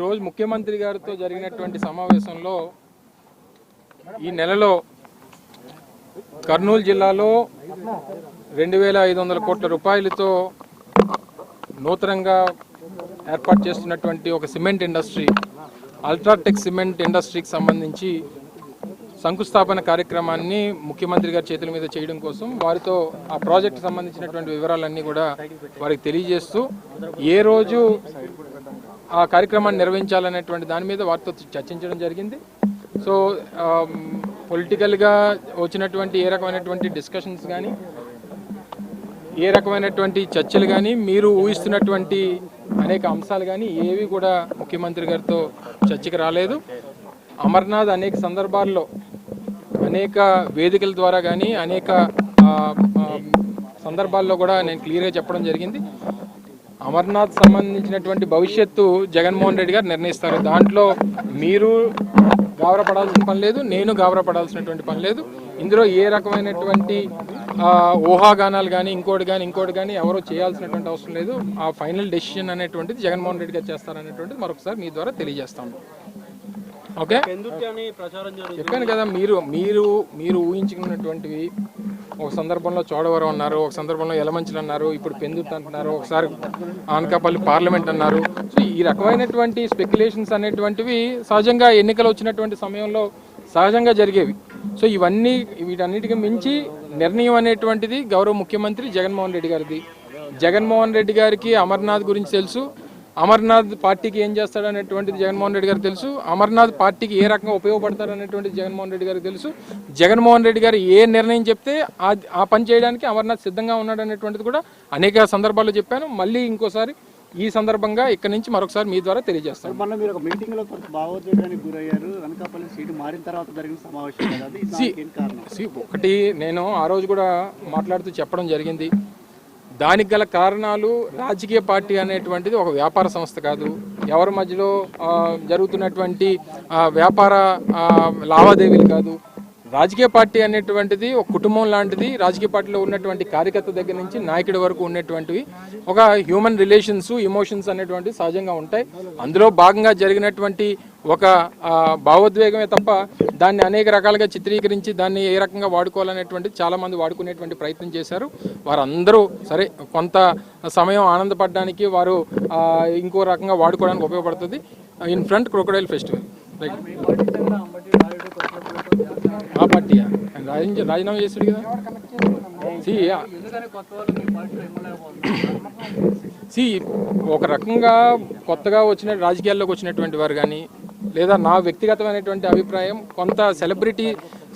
ఈరోజు ముఖ్యమంత్రి గారితో జరిగినటువంటి సమావేశంలో ఈ నెలలో కర్నూలు జిల్లాలో 2,500 కోట్ల రూపాయలతో నూతనంగా ఏర్పాటు చేస్తున్నటువంటి ఒక సిమెంట్ ఇండస్ట్రీ అల్ట్రాటెక్ సిమెంట్ ఇండస్ట్రీకి సంబంధించి శంకుస్థాపన కార్యక్రమాన్ని ముఖ్యమంత్రి గారి చేతుల మీద చేయడం కోసం వారితో ఆ ప్రాజెక్ట్ సంబంధించినటువంటి వివరాలన్నీ కూడా వారికి తెలియజేస్తూ ఏ రోజు ఆ కార్యక్రమాన్ని నిర్వహించాలనేటువంటి దాని మీద వారితో చర్చించడం జరిగింది. సో పొలిటికల్గా వచ్చినటువంటి ఏ రకమైనటువంటి డిస్కషన్స్ కానీ ఏ రకమైనటువంటి చర్చలు కానీ మీరు ఊహిస్తున్నటువంటి అనేక అంశాలు కానీ ఏవి కూడా ముఖ్యమంత్రి గారితో చర్చకి రాలేదు. అమర్నాథ్ అనేక సందర్భాల్లో అనేక వేదికల ద్వారా కానీ అనేక సందర్భాల్లో కూడా నేను క్లియర్గా చెప్పడం జరిగింది. అమర్నాథ్ సంబంధించినటువంటి భవిష్యత్తు జగన్మోహన్ రెడ్డి గారు నిర్ణయిస్తారు. దాంట్లో మీరు గాబరపడాల్సిన పని లేదు, నేను గాబరపడాల్సినటువంటి పని లేదు. ఇందులో ఏ రకమైనటువంటి ఊహాగానాలు కానీ ఇంకోటి కానీ ఎవరో చేయాల్సినటువంటి అవసరం లేదు. ఆ ఫైనల్ డెసిషన్ అనేటువంటిది జగన్మోహన్ రెడ్డి గారు చేస్తారనేటువంటిది మరొకసారి మీ ద్వారా తెలియజేస్తాము. ఓకే, చెప్పాను కదా, మీరు ఊహించుకున్నటువంటివి ఒక సందర్భంలో చోడవరం అన్నారు, ఒక సందర్భంలో యలమంచిలు అన్నారు, ఇప్పుడు పెందుర్తి అంటున్నారు, ఒకసారి అనకాపల్లి పార్లమెంట్ అన్నారు. సో ఈ రకమైనటువంటి స్పెక్యులేషన్స్ అనేటువంటివి సహజంగా ఎన్నికలు వచ్చినటువంటి సమయంలో సహజంగా జరిగేవి. సో వీటన్నిటికీ మించి నిర్ణయం అనేటువంటిది గౌరవ ముఖ్యమంత్రి జగన్మోహన్ రెడ్డి గారిది. జగన్మోహన్ రెడ్డి గారికి అమర్నాథ్ గురించి తెలుసు, అమర్నాథ్ పార్టీకి ఏం చేస్తాడనేటువంటిది జగన్మోహన్ రెడ్డి గారికి తెలుసు, అమర్నాథ్ పార్టీకి ఏ రకంగా ఉపయోగపడతారనేటువంటిది జగన్మోహన్ రెడ్డి గారికి తెలుసు. జగన్మోహన్ రెడ్డి గారు ఏ నిర్ణయం చెప్తే ఆ పని చేయడానికి అమర్నాథ్ సిద్ధంగా ఉన్నాడు అనేటువంటిది కూడా అనేక సందర్భాల్లో చెప్పాను. మళ్ళీ ఇంకోసారి ఈ సందర్భంగా ఇక్కడ నుంచి మరొకసారి మీ ద్వారా తెలియజేస్తాను. మీరు ఒక మీటింగ్ లో భావోద్వేగానికి గురయ్యారు, అనకాపల్లి సీటు మారిన తర్వాత జరిగిన సమావేశం. ఒకటి నేను ఆ రోజు కూడా మాట్లాడుతూ చెప్పడం జరిగింది. దానికి గల కారణాలు రాజకీయ పార్టీ అనేటువంటిది ఒక వ్యాపార సంస్థ కాదు. ఎవరి మధ్యలో జరుగుతున్నటువంటి వ్యాపార లావాదేవీలు కాదు. రాజకీయ పార్టీ అనేటువంటిది ఒక కుటుంబం లాంటిది. రాజకీయ పార్టీలో ఉన్నటువంటి కార్యకర్త దగ్గర నుంచి నాయకుడి వరకు ఉన్నటువంటివి ఒక హ్యూమన్ రిలేషన్స్, ఎమోషన్స్ అనేటువంటివి సహజంగా ఉంటాయి. అందులో భాగంగా జరిగినటువంటి ఒక భావోద్వేగమే తప్ప దాన్ని అనేక రకాలుగా చిత్రీకరించి దాన్ని ఏ రకంగా వాడుకోవాలనేటువంటి చాలామంది వాడుకునేటువంటి ప్రయత్నం చేశారు. వారందరూ సరే కొంత సమయం ఆనందపడడానికి వారు ఇంకో రకంగా వాడుకోవడానికి ఉపయోగపడుతుంది. In front crocodile festival right. ఆ పార్టీయా రాజీనామా చేస్తాడు కదా. ఒక రకంగా కొత్తగా వచ్చిన రాజకీయాల్లోకి వచ్చినటువంటి వారు కానీ లేదా నా వ్యక్తిగతమైనటువంటి అభిప్రాయం కొంత సెలబ్రిటీ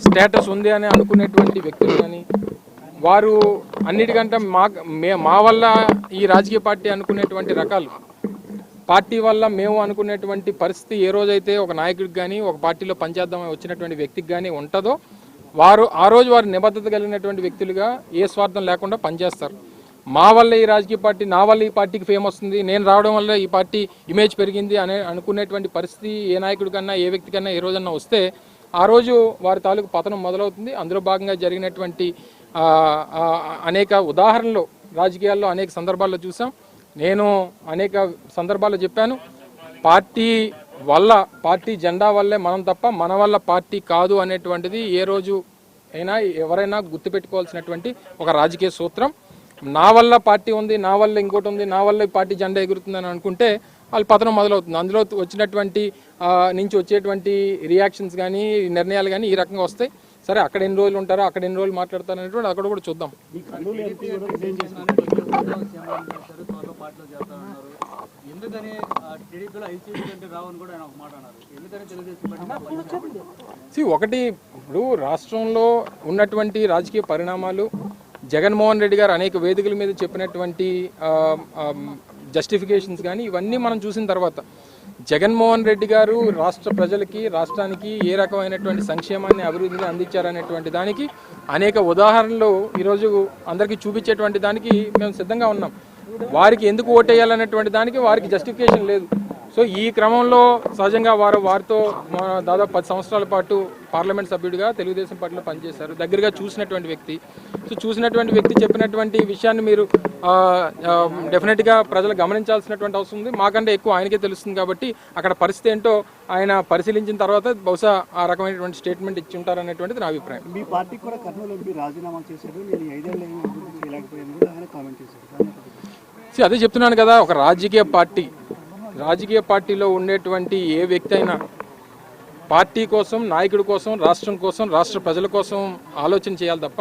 స్టేటస్ ఉంది అని అనుకునేటువంటి వ్యక్తులు కానీ వారు అన్నిటికంటే మా వల్ల ఈ రాజకీయ పార్టీ అనుకునేటువంటి రకాలు పార్టీ వల్ల మేము అనుకునేటువంటి పరిస్థితి ఏ రోజైతే ఒక నాయకుడికి కానీ ఒక పార్టీలో పనిచేద్దామని వచ్చినటువంటి వ్యక్తికి కానీ ఉంటుందో ఆ రోజు వారు నిబద్ధత కలిగినటువంటి వ్యక్తులుగా ఏ స్వార్థం లేకుండా పనిచేస్తారు. మా వల్ల ఈ రాజకీయ పార్టీ, నా వల్ల ఈ పార్టీకి ఫేమ్ వస్తుంది, నేను రావడం వల్ల ఈ పార్టీ ఇమేజ్ పెరిగింది అనుకునేటువంటి పరిస్థితి ఏ నాయకుడి కన్నా ఏ వ్యక్తి కన్నా ఏ రోజన్నా వస్తే ఆ రోజు వారి తాలూకు పతనం మొదలవుతుంది. అందులో భాగంగా జరిగినటువంటి అనేక ఉదాహరణలు రాజకీయాల్లో అనేక సందర్భాల్లో చూసాం. నేను అనేక సందర్భాల్లో చెప్పాను, పార్టీ జెండా వల్లే మనం తప్ప మన వల్ల పార్టీ కాదు అనేటువంటిది ఏ రోజు అయినా ఎవరైనా గుర్తుపెట్టుకోవాల్సినటువంటి ఒక రాజకీయ సూత్రం. నా వల్ల పార్టీ ఉంది, నా వల్ల ఇంకోటి ఉంది, నా వల్ల ఈ పార్టీ జెండా ఎగురుతుందని అనుకుంటే వాళ్ళ పతనం మొదలవుతుంది. అందులో వచ్చినటువంటి నుంచి వచ్చేటువంటి రియాక్షన్స్ కానీ నిర్ణయాలు కానీ ఈ రకంగా వస్తాయి. సరే, అక్కడ ఎన్ని రోజులు ఉంటారో అక్కడ ఎన్ని రోజులు మాట్లాడతారు అనేటువంటి అక్కడ కూడా చూద్దాం. ఒకటి, ఇప్పుడు రాష్ట్రంలో ఉన్నటువంటి రాజకీయ పరిణామాలు జగన్మోహన్ రెడ్డి గారు అనేక వేదికల మీద చెప్పినటువంటి జస్టిఫికేషన్స్ కానీ ఇవన్నీ మనం చూసిన తర్వాత జగన్మోహన్ రెడ్డి గారు రాష్ట్ర ప్రజలకి రాష్ట్రానికి ఏ రకమైనటువంటి సంక్షేమాన్ని అభివృద్ధిని అందించారనేటువంటి దానికి అనేక ఉదాహరణలు ఈరోజు అందరికీ చూపించేటువంటి దానికి మేము సిద్ధంగా ఉన్నాం. వారికి ఎందుకు ఓటేయాలనేటువంటి దానికి వారికి జస్టిఫికేషన్ లేదు. సో ఈ క్రమంలో సహజంగా వారితో దాదాపు 10 సంవత్సరాల పాటు పార్లమెంట్ సభ్యుడిగా తెలుగుదేశం పార్టీలో పనిచేశారు, దగ్గరగా చూసినటువంటి వ్యక్తి. సో చూసినటువంటి వ్యక్తి చెప్పినటువంటి విషయాన్ని మీరు డెఫినెట్గా ప్రజలు గమనించాల్సినటువంటి అవసరం ఉంది. మాకంటే ఎక్కువ ఆయనకే తెలుస్తుంది కాబట్టి అక్కడ పరిస్థితి ఏంటో ఆయన పరిశీలించిన తర్వాత బహుశా ఆ రకమైనటువంటి స్టేట్మెంట్ ఇచ్చి ఉంటారనేటువంటిది నా అభిప్రాయం. మీ పార్టీకి కూడా కర్నూలు ఎంపీ రాజీనామా చేశారు, నేను 5 ఏళ్ళు అభివృద్ధి చేయలేకపోయాను కూడా ఆయన కామెంట్ చేశారు. అదే చెప్తున్నాను కదా, ఒక రాజకీయ పార్టీలో ఉండేటువంటి ఏ వ్యక్తి అయినా పార్టీ కోసం, నాయకుడి కోసం, రాష్ట్రం కోసం, రాష్ట్ర ప్రజల కోసం ఆలోచన చేయాలి తప్ప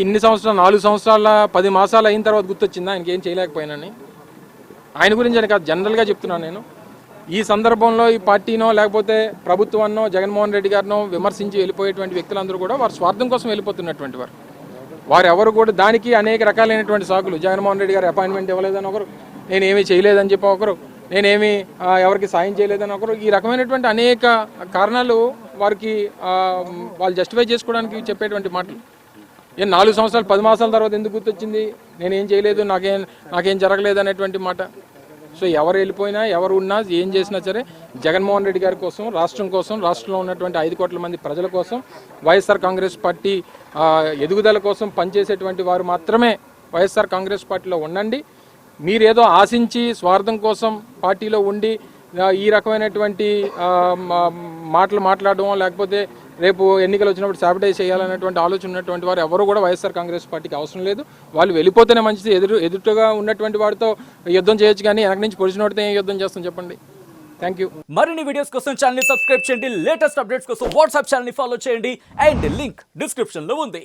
ఇన్ని సంవత్సరాలు 4 సంవత్సరాల 10 మాసాలు అయిన తర్వాత గుర్తొచ్చిందా ఆయనకి ఏం చేయలేకపోయానని. ఆయన గురించి అని కాదు, జనరల్గా చెప్తున్నాను నేను. ఈ సందర్భంలో ఈ పార్టీనో లేకపోతే ప్రభుత్వాన్నో జగన్మోహన్ రెడ్డి గారినో విమర్శించి వెళ్ళిపోయేటువంటి వ్యక్తులందరూ కూడా వారి స్వార్థం కోసం వెళ్ళిపోతున్నటువంటి వారు ఎవరు కూడా దానికి అనేక రకాలైనటువంటి సాకులు. జగన్మోహన్ రెడ్డి గారు అపాయింట్మెంట్ ఇవ్వలేదని ఒకరు, నేనేమీ చేయలేదని చెప్పి ఒకరు, నేనేమి ఎవరికి సాయం చేయలేదని ఒకరు, ఈ రకమైనటువంటి అనేక కారణాలు వారికి వాళ్ళు జస్టిఫై చేసుకోవడానికి చెప్పేటువంటి మాటలు. 4 సంవత్సరాలు 10 మాసాల తర్వాత ఎందుకు గుర్తొచ్చింది, నేనేం చేయలేదు, నాకేం జరగలేదు అనేటువంటి మాట. సో ఎవరు వెళ్ళిపోయినా, ఎవరు ఉన్నా, ఏం చేసినా సరే జగన్మోహన్ రెడ్డి గారి కోసం, రాష్ట్రం కోసం, రాష్ట్రంలో ఉన్నటువంటి 5 కోట్ల మంది ప్రజల కోసం, వైఎస్ఆర్ కాంగ్రెస్ పార్టీ ఎదుగుదల కోసం పనిచేసేటువంటి వారు మాత్రమే వైఎస్ఆర్ కాంగ్రెస్ పార్టీలో ఉండండి. మీరేదో ఆశించి స్వార్థం కోసం పార్టీలో ఉండి ఈ రకమైనటువంటి మాటలు మాట్లాడడం, లేకపోతే రేపు ఎన్నికలు వచ్చినప్పుడు సాబిటైజ్ చేయాలనేటువంటి ఆలోచన ఉన్నటువంటి వారు ఎవరు కూడా వైఎస్ఆర్ కాంగ్రెస్ పార్టీకి అవసరం లేదు. వాళ్ళు వెళ్ళిపోతేనే మంచిది. ఎదురుగా ఉన్నటువంటి వారితో యుద్ధం చేయొచ్చు, కానీ వెనక నుంచి పొడిచిన వాడితో ఏం యుద్ధం చేస్తాం చెప్పండి. Thank you. మరిన్ని వీడియోస్ కోసం ఛానల్ ని సబ్స్క్రైబ్ చేయండి, లేటెస్ట్ అప్డేట్స్ కోసం వాట్సాప్ ఛానల్ ని ఫాలో చేయండి, అండ్ లింక్ డిస్క్రిప్షన్ లో ఉంది.